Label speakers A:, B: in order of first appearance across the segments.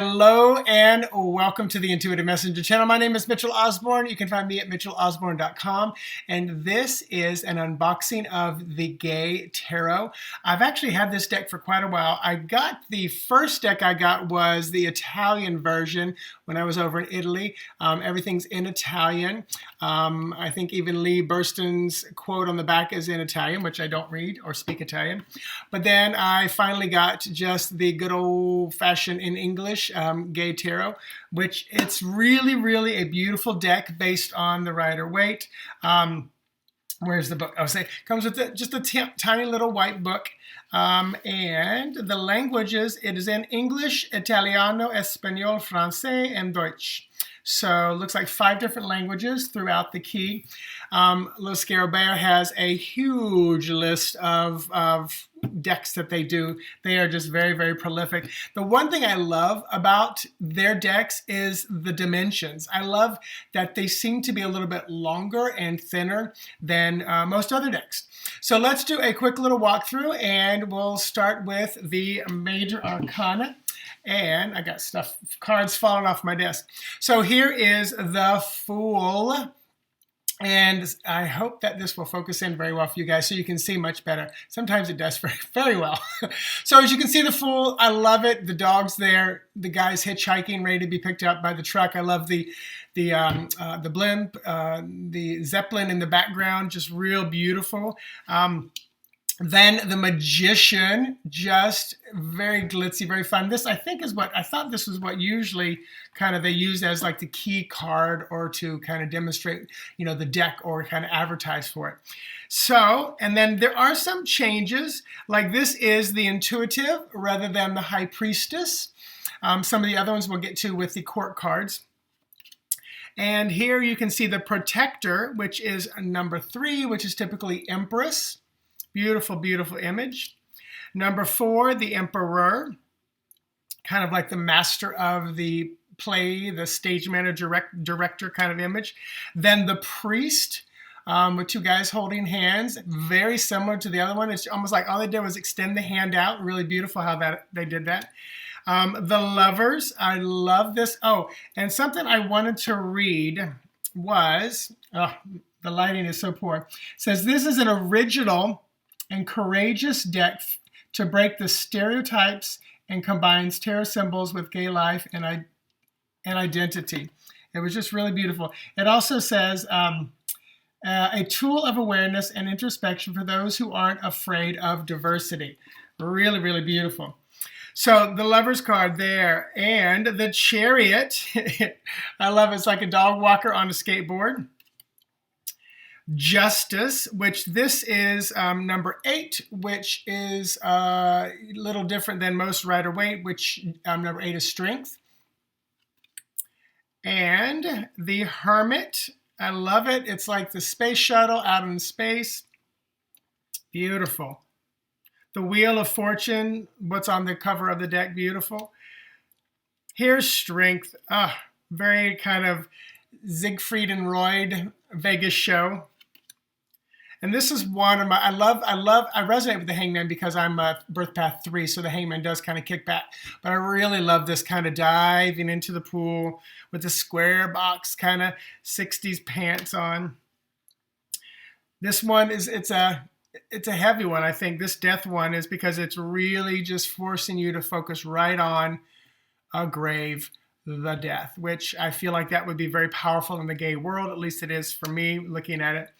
A: Hello and welcome to the Intuitive Messenger channel. My name is Mitchell Osborn. You can find me at mitchellosborn.com, and this is an unboxing of the Gay Tarot. I've actually had this deck for quite a while. The first deck I got was the Italian version when I was over in Italy. Everything's in Italian. I think even Lee Burston's quote on the back is in Italian, which I don't read or speak Italian. But then I finally got just the good old-fashioned in English Gay Tarot, which it's really a beautiful deck based on the Rider-Waite. Where's the book? I was saying, comes with just a tiny little white book. And the languages, it is in English, Italiano, Espanol, Francais, and Deutsch. So it looks like 5 different languages throughout the key. Lo Scarabeo has a huge list of decks that they do. They are just very prolific. The one thing I love about their decks is the dimensions. I love that they seem to be a little bit longer and thinner than most other decks. So let's do a quick little walkthrough, and we'll start with the Major Arcana. And I got cards falling off my desk. So here is the Fool. And I hope that this will focus in very well for you guys so you can see much better. Sometimes it does very well. So as you can see, the Fool, I love it. The dog's there. The guy's hitchhiking, ready to be picked up by the truck. I love the blimp, the Zeppelin in the background, just real beautiful. Then the Magician, just very glitzy, very fun. This, I thought this was what usually kind of they use as like the key card or to kind of demonstrate, the deck or kind of advertise for it. So, and then there are some changes, like this is the Intuitive rather than the High Priestess. Some of the other ones we'll get to with the court cards. And here you can see the Protector, which is number 3, which is typically Empress. Beautiful image. Number 4, the Emperor, kind of like the master of the play, the stage manager, director kind of image. Then the Priest, with 2 guys holding hands, very similar to the other one. It's almost like all they did was extend the hand out. Really beautiful how they did that. The Lovers, I love this. Oh, and something I wanted to read was, the lighting is so poor. It says, this is an original and courageous deck to break the stereotypes and combines tarot symbols with gay life and identity. It was just really beautiful. It also says, a tool of awareness and introspection for those who aren't afraid of diversity. Really beautiful. So the Lover's card there, and the Chariot. I love it. It's like a dog walker on a skateboard. Justice, which this is number 8, which is a little different than most Rider-Waite, which number 8 is Strength. And the Hermit, I love it. It's like the space shuttle out in space. Beautiful. The Wheel of Fortune, what's on the cover of the deck, beautiful. Here's Strength, very kind of Siegfried and Roy Vegas show. And this is one of my, I resonate with the Hangman because I'm a birth path 3, so the Hangman does kind of kick back. But I really love this kind of diving into the pool with the square box kind of 60s pants on. This one is, it's a heavy one, I think. This Death one is because it's really just forcing you to focus right on a grave, the death, which I feel like that would be very powerful in the gay world. At least it is for me looking at it.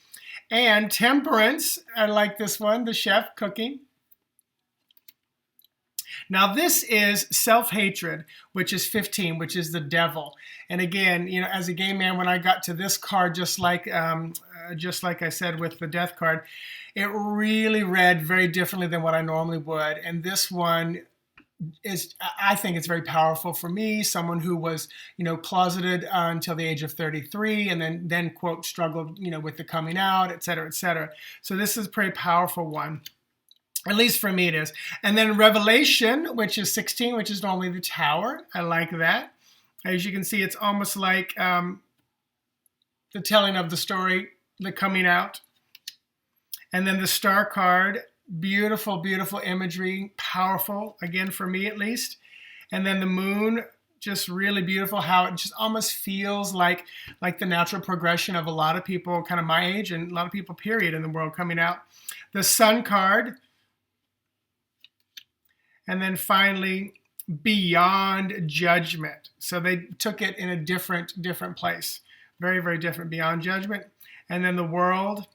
A: And Temperance, I like this one, the chef cooking. Now this is Self-Hatred, which is 15, which is the devil. And again, as a gay man, when I got to this card, just like I said with the death card, it really read very differently than what I normally would. And this one is, I think it's very powerful for me, someone who was, closeted until the age of 33 and then quote, struggled, with the coming out, et cetera, et cetera. So this is a pretty powerful one. At least for me it is. And then Revelation, which is 16, which is normally the Tower. I like that. As you can see, it's almost like the telling of the story, the coming out. And then the Star card, beautiful imagery, powerful, again, for me at least. And then the Moon, just really beautiful how it just almost feels like the natural progression of a lot of people kind of my age and a lot of people period in the world coming out. The Sun card. And then finally, Beyond Judgment. So they took it in a different place. Very, very different. Beyond Judgment. And then the World.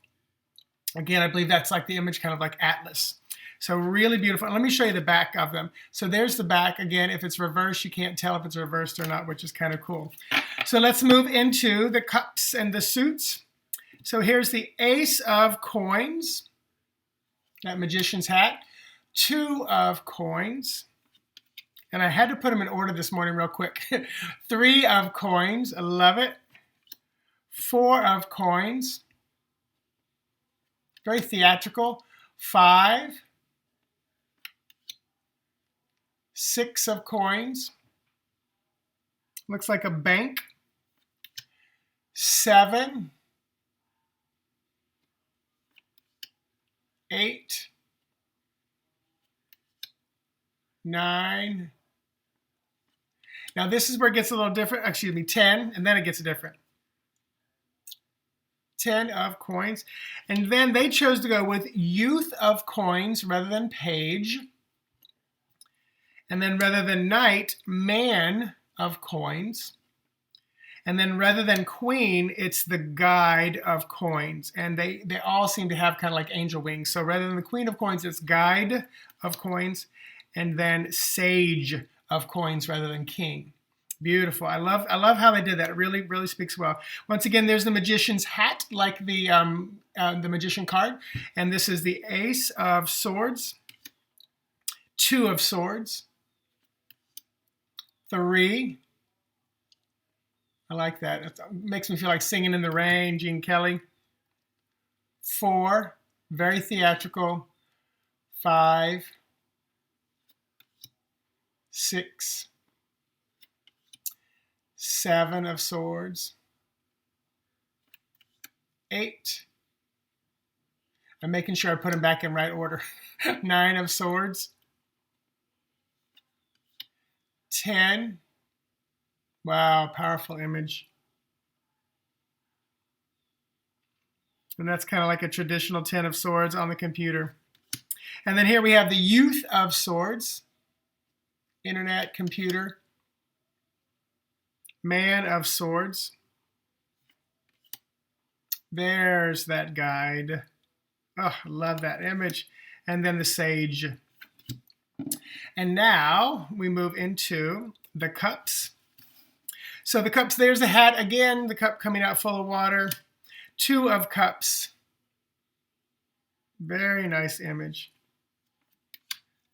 A: Again, I believe that's like the image kind of like Atlas. So really beautiful. Let me show you the back of them. So there's the back. Again, if it's reversed, you can't tell if it's reversed or not, which is kind of cool. So let's move into the cups and the suits. So here's the Ace of Coins, that magician's hat. 2 of Coins. And I had to put them in order this morning real quick. 3 of Coins. I love it. 4 of Coins. Very theatrical. 5. 6 of Coins. Looks like a bank. 7. 8. 9. Now this is where it gets a little different. Excuse me, 10, and then it gets different. 10 of Coins. And then they chose to go with Youth of Coins rather than Page. And then rather than Knight, Man of Coins. And then rather than Queen, it's the Guide of Coins. And they all seem to have kind of like angel wings. So rather than the Queen of Coins, it's Guide of Coins. And then Sage of Coins rather than King. Beautiful. I love how they did that. It really, really speaks well. Once again, there's the magician's hat, like the magician card. And this is the Ace of Swords. 2 of Swords. 3. I like that. It makes me feel like Singing in the Rain, Gene Kelly. 4. Very theatrical. 5. 6. 7 of Swords. 8. I'm making sure I put them back in right order. 9 of Swords. 10. Wow, powerful image. And that's kind of like a traditional 10 of Swords on the computer. And then here we have the Youth of Swords. Internet, computer. Man of Swords. There's that guide. Oh, I love that image. And then the Sage. And now we move into the cups. So the cups, there's the hat again, the cup coming out full of water. 2 of Cups. Very nice image.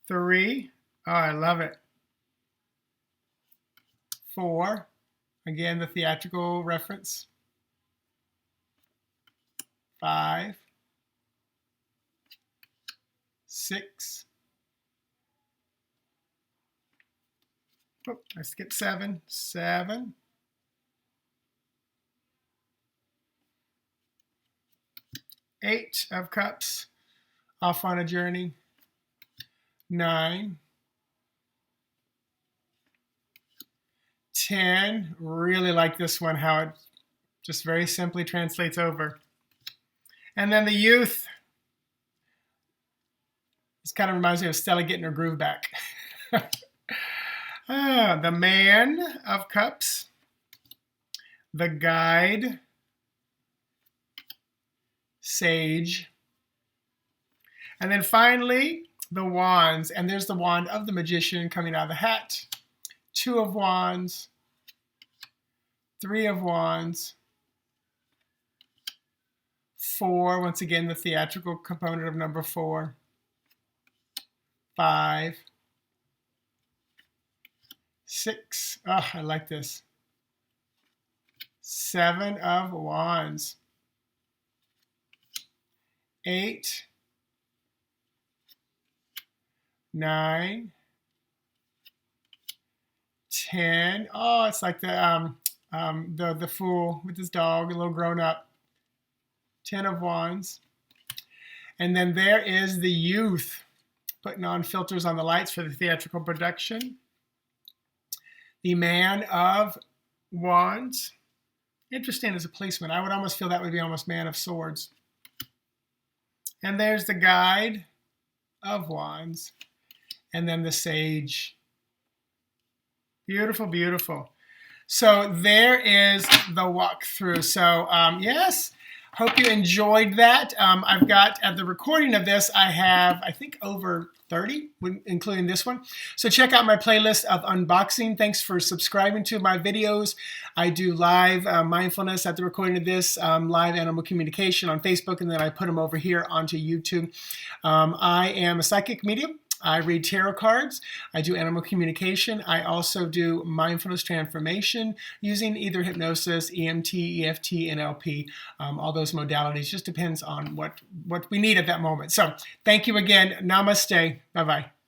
A: 3. Oh, I love it. 4. Again, the theatrical reference. 5. 6. Oh, I skipped 7. 7. 8 of Cups. Off on a journey. 9. 10. Really like this one, how it just very simply translates over. And then the Youth. This kind of reminds me of Stella getting her groove back. The Man of Cups. The Guide. Sage. And then finally, the Wands. And there's the wand of the magician coming out of the hat. 2 of Wands. 3 of Wands. 4. Once again, the theatrical component of number 4. 5. 6. Oh, I like this. 7 of Wands. 8. 9. 10. Oh, it's like the fool with his dog, a little grown up. 10 of Wands. And then there is the Youth, putting on filters on the lights for the theatrical production. the Man of Wands. Interesting as a placement. I would almost feel that would be almost Man of Swords. And there's the Guide of Wands. And then the Sage. Beautiful, beautiful. So there is the walkthrough. So yes, hope you enjoyed that. I've got, at the recording of this, I have, I think, over 30, including this one. So check out my playlist of unboxing. Thanks for subscribing to my videos. I do live mindfulness at the recording of this, live animal communication on Facebook, and then I put them over here onto YouTube. I am a psychic medium. I read tarot cards. I do animal communication. I also do mindfulness transformation using either hypnosis, EMT, EFT, NLP, all those modalities. Just depends on what we need at that moment. So thank you again. Namaste. Bye-bye.